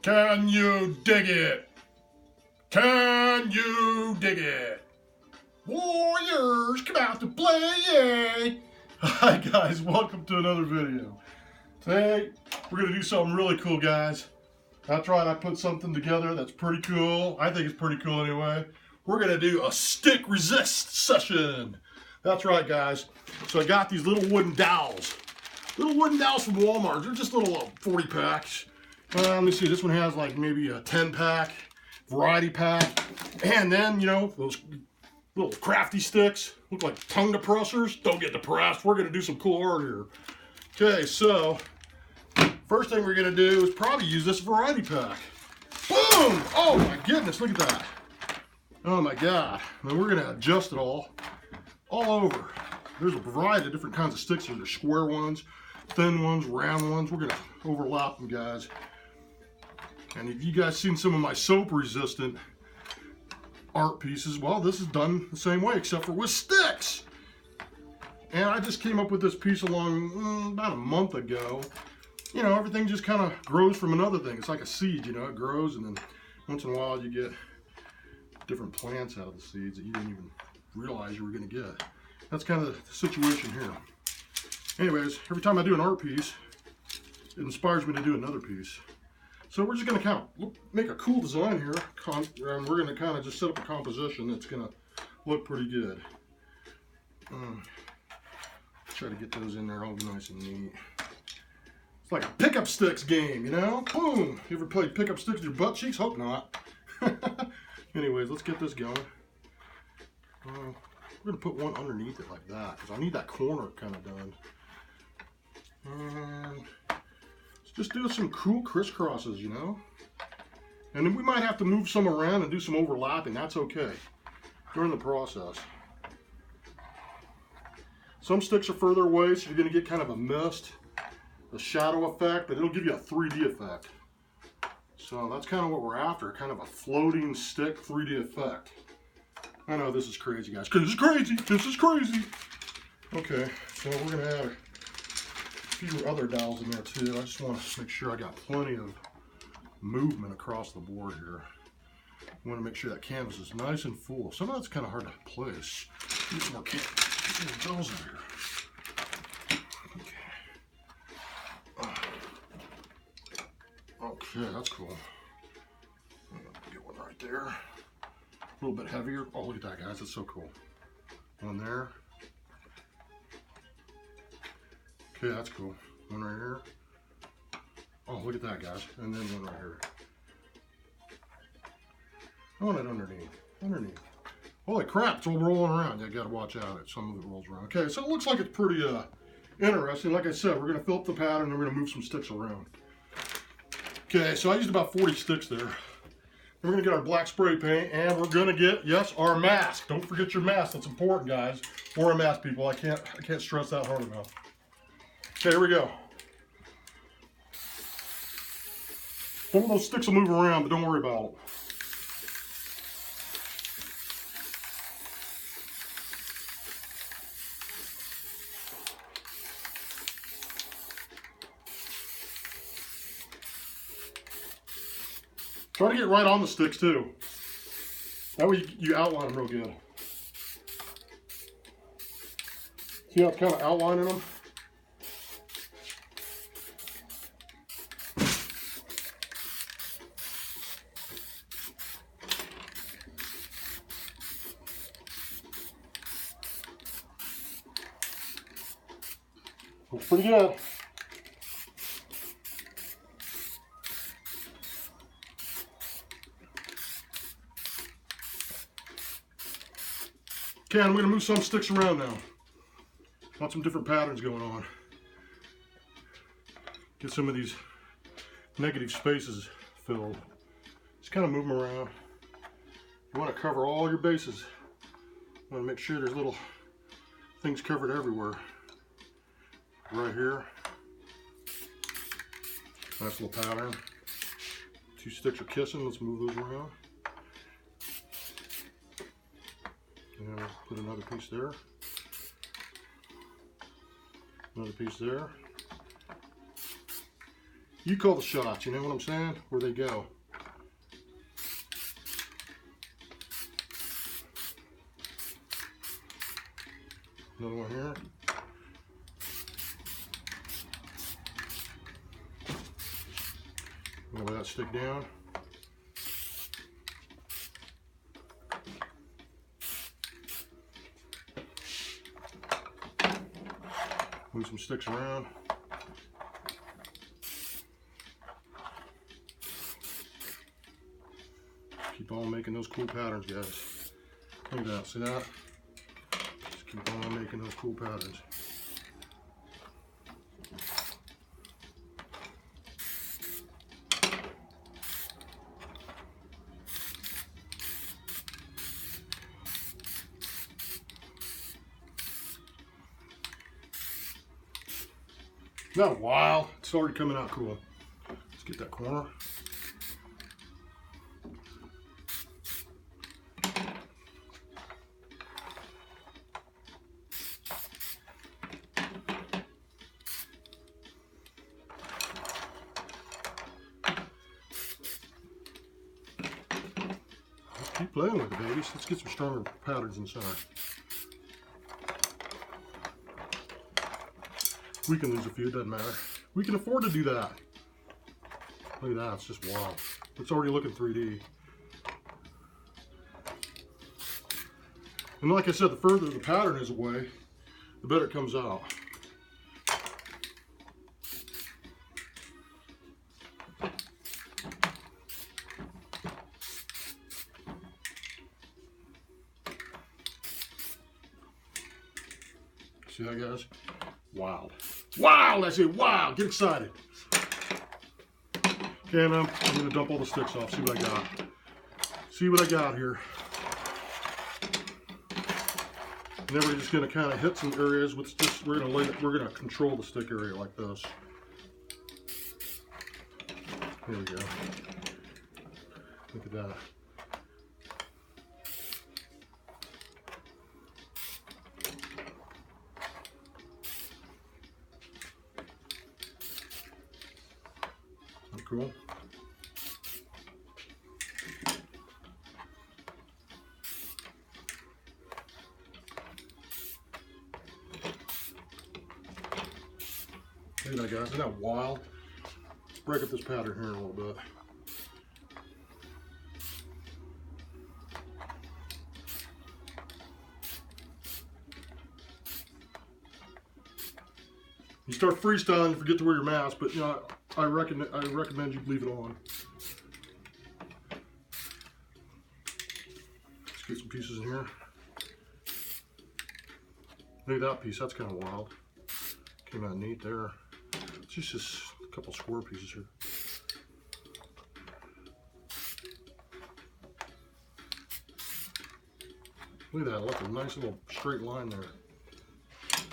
Can you dig it? Can you dig it? Warriors, come out to play! Hi guys, welcome to another video. Today, we're going to do something really cool, guys. That's right, I put something together that's pretty cool. I think it's pretty cool anyway. We're going to do a stick resist session. That's right, guys. So I got these little wooden dowels. Little wooden dowels from Walmart. They're just little 40 packs. Let me see, this one has like maybe a 10 pack, variety pack. And then, you know, those little crafty sticks. Look like tongue depressors. Don't get depressed. We're going to do some cool art here. Okay, so first thing we're going to do is probably use this variety pack. Boom! Oh my goodness, look at that. Oh my God. And we're going to adjust it all over. There's a variety of different kinds of sticks here. There's square ones, thin ones, round ones. We're going to overlap them, guys. And if you guys seen some of my soap resistant art pieces, well, this is done the same way, except for with sticks. And I just came up with this piece along about a month ago. You know, everything just kind of grows from another thing. It's like a seed, you know, it grows, and then once in a while you get different plants out of the seeds that you didn't even realize you were going to get. That's kind of the situation here. Anyways, every time I do an art piece, it inspires me to do another piece. So we're just going to kind of make a cool design here, and we're going to kind of just set up a composition that's going to look pretty good. Try to get those in there all nice and neat. It's like a pickup sticks game, you know? Boom! You ever played pickup sticks with your butt cheeks? Hope not. Anyways, let's get this going. We're going to put one underneath it like that, because I need that corner kind of done. And let's just do some cool crisscrosses, you know? And then we might have to move some around and do some overlapping. That's okay during the process. Some sticks are further away, so you're going to get kind of a mist, a shadow effect, but it'll give you a 3D effect. So that's kind of what we're after, kind of a floating stick 3D effect. I know this is crazy, guys. This is crazy. This is crazy. Okay, so we're going to add a few other dowels in there too. I just want to make sure I got plenty of movement across the board here. I want to make sure that canvas is nice and full. Some of that's kind of hard to place. Get some more dowels in here. Okay, that's cool. Get one right there. A little bit heavier. Oh, look at that, guys. That's so cool. One there. Okay, that's cool. One right here. Oh, look at that, guys. And then one right here. I want it underneath. Underneath. Holy crap, it's all rolling around. You gotta watch out. Some of it rolls around. Okay, so it looks like it's pretty interesting. Like I said, we're gonna fill up the pattern and we're gonna move some sticks around. Okay, so I used about 40 sticks there. We're gonna get our black spray paint and we're gonna get, yes, our mask. Don't forget your mask, that's important, guys. Wear a mask, people. I can't stress that hard enough. Okay, here we go. Some of those sticks will move around, but don't worry about it. Try to get right on the sticks too. That way you outline them real good. See how it's kind of outlining them? Looks pretty good. Okay, I'm going to move some sticks around now. Got some different patterns going on. Get some of these negative spaces filled. Just kind of move them around. You want to cover all your bases. You want to make sure there's little things covered everywhere. Right here. Nice little pattern. Two sticks are kissing. Let's move those around. And put another piece there. Another piece there. You call the shots, you know what I'm saying? Where they go. Another one here. Let that stick down. Move some sticks around. Keep on making those cool patterns, guys. Look at that, see that? Just keep on making those cool patterns. Not a while, it's already coming out cool. Let's get that corner. Let's keep playing with it, babies. Let's get some stronger patterns inside. We can lose a few, it doesn't matter. We can afford to do that. Look at that, it's just wild. It's already looking 3D. And like I said, the further the pattern is away, the better it comes out. See that, guys? Wild. Wild! I say wild! Get excited. Okay, I'm going to dump all the sticks off, see what I got. See what I got here. And then we're just going to kind of hit some areas with this. We're going to control the stick area like this. There we go. Look at that. Cool. Look at that, guys. Isn't that wild? Let's break up this pattern here a little bit. You start freestyling, you forget to wear your mask, but you know, I recommend you leave it on. Let's get some pieces in here. Look at that piece, that's kind of wild. Came out neat there. It's just a couple square pieces here. Look at that, look, a nice little straight line there.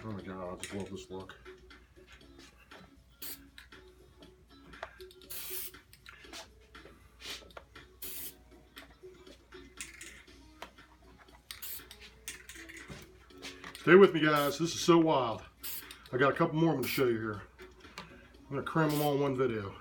Oh my God, I just love this look. Stay with me, guys. This is so wild. I got a couple more I'm going to show you here. I'm going to cram them all in one video.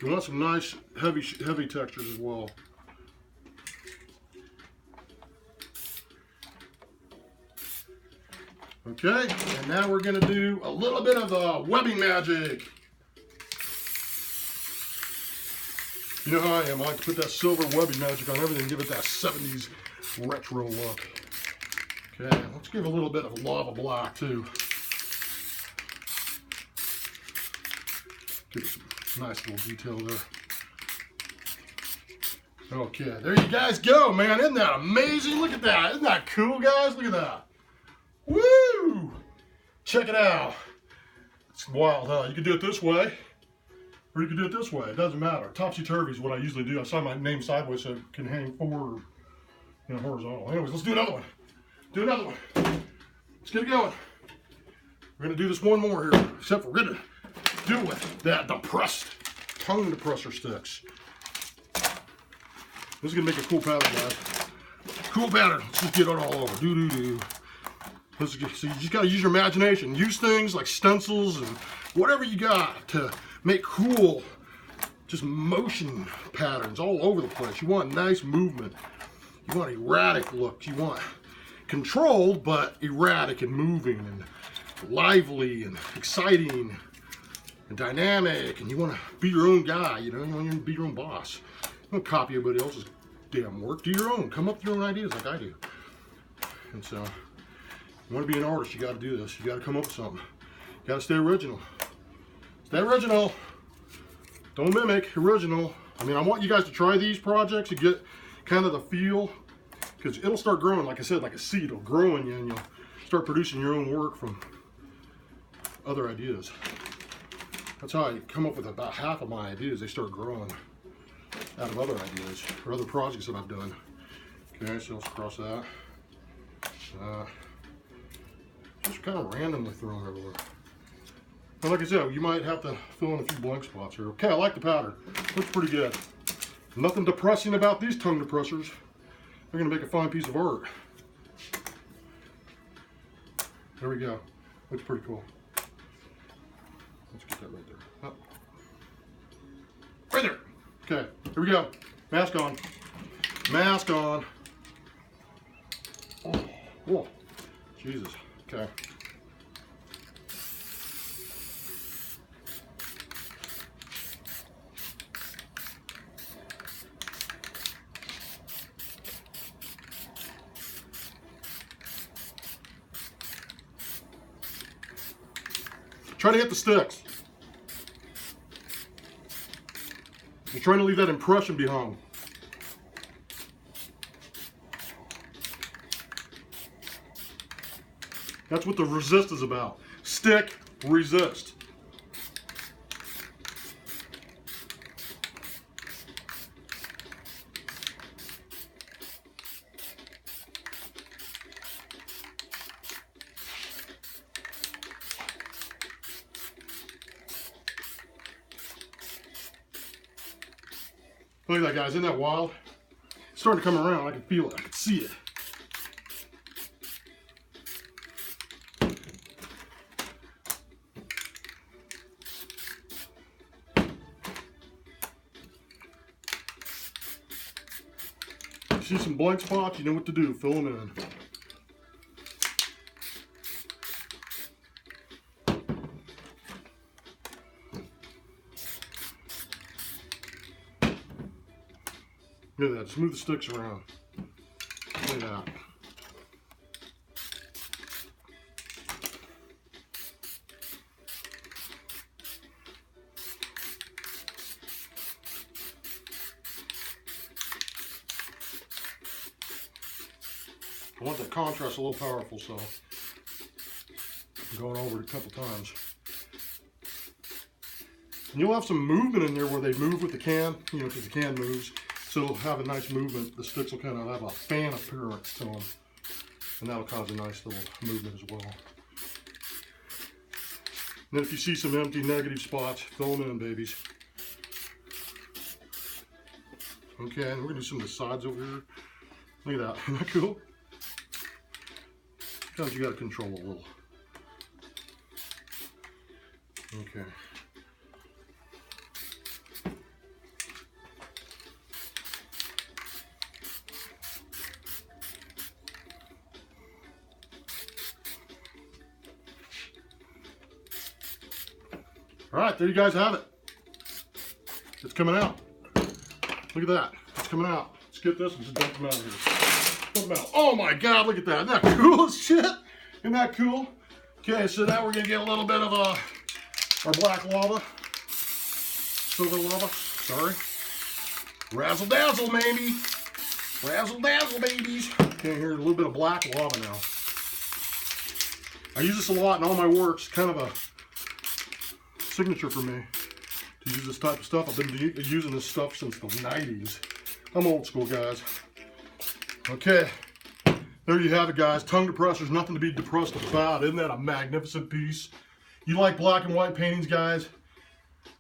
You want some nice heavy textures as well. Okay, and now we're going to do a little bit of webbing magic. You know how I am. I like to put that silver webbing magic on everything, give it that 70s retro look. Okay, let's give a little bit of lava black too. Give it some nice little detail there. Okay, there you guys go, man. Isn't that amazing? Look at that. Isn't that cool, guys? Look at that. Woo! Check it out. It's wild, huh? You can do it this way. Or you can do it this way, it doesn't matter. Topsy-turvy is what I usually do. I saw my name sideways so it can hang forward or, you know, horizontal. Anyways, let's do another one. Do another one. Let's get it going. We're gonna do this one more here, except we're gonna do it with that depressed tongue depressor sticks. This is gonna make a cool pattern, guys. Cool pattern. Let's just get it all over. Do. So you just got to use your imagination. Use things like stencils and whatever you got to make cool, just motion patterns all over the place. You want nice movement. You want erratic looks. You want controlled but erratic and moving and lively and exciting and dynamic. And you want to be your own guy. You know, you want to be your own boss. Don't copy everybody else's damn work. Do your own. Come up with your own ideas like I do. And so, you want to be an artist, you got to do this. You got to come up with something. You got to stay original. Stay original. Don't mimic. Original. I mean, I want you guys to try these projects to get kind of the feel, because it'll start growing, like I said, like a seed. It'll grow in you, and you'll start producing your own work from other ideas. That's how I come up with about half of my ideas. They start growing out of other ideas or other projects that I've done. Okay, so let's cross that. Just kind of randomly thrown everywhere. And like I said, you might have to fill in a few blank spots here. Okay, I like the powder. Looks pretty good. Nothing depressing about these tongue depressors. They're going to make a fine piece of art. There we go. Looks pretty cool. Let's get that right there. Up. Right there. Okay, here we go. Mask on. Mask on. Oh, whoa. Jesus. Okay. Try to hit the sticks. You're trying to leave that impression behind. That's what the resist is about. Stick, resist. Look at that, guys. Isn't that wild? It's starting to come around. I can feel it. I can see it. See some blank spots, you know what to do. Fill them in. Look at that. Smooth the sticks around. Look at that. I want that contrast a little powerful, so I'm going over it a couple times. And you'll have some movement in there where they move with the can, you know, because the can moves. So it'll have a nice movement. The sticks will kind of have a fan appearance to them. And that'll cause a nice little movement as well. And then if you see some empty negative spots, fill them in, babies. Okay, and we're going to do some of the sides over here. Look at that. Isn't that cool? Sometimes you got to control a little. Okay. All right, there you guys have it. It's coming out. Look at that. It's coming out. Let's get this and just dump them out of here. Dump them out. Oh my God, look at that. Isn't that cool as shit? Isn't that cool? Okay, so now we're going to get a little bit of our black lava. Silver lava. Sorry. Razzle dazzle, maybe. Razzle dazzle, babies. Okay, here's a little bit of black lava now. I use this a lot in all my works. Kind of a signature for me to use this type of stuff. I've been using this stuff since the 90s. I'm old school, guys. Okay, there you have it, guys. Tongue depressors, nothing to be depressed about. Isn't that a magnificent piece? You like black and white paintings, guys?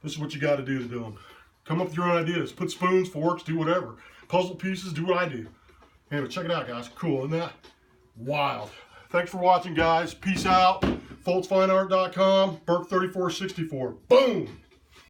This is what you got to do them. Come up with your own ideas. Put spoons, forks, do whatever. Puzzle pieces, do what I do. Anyway, check it out, guys. Cool, isn't that wild? Thanks for watching, guys. Peace out. FoltzFineArt.com, Burke3464. Boom!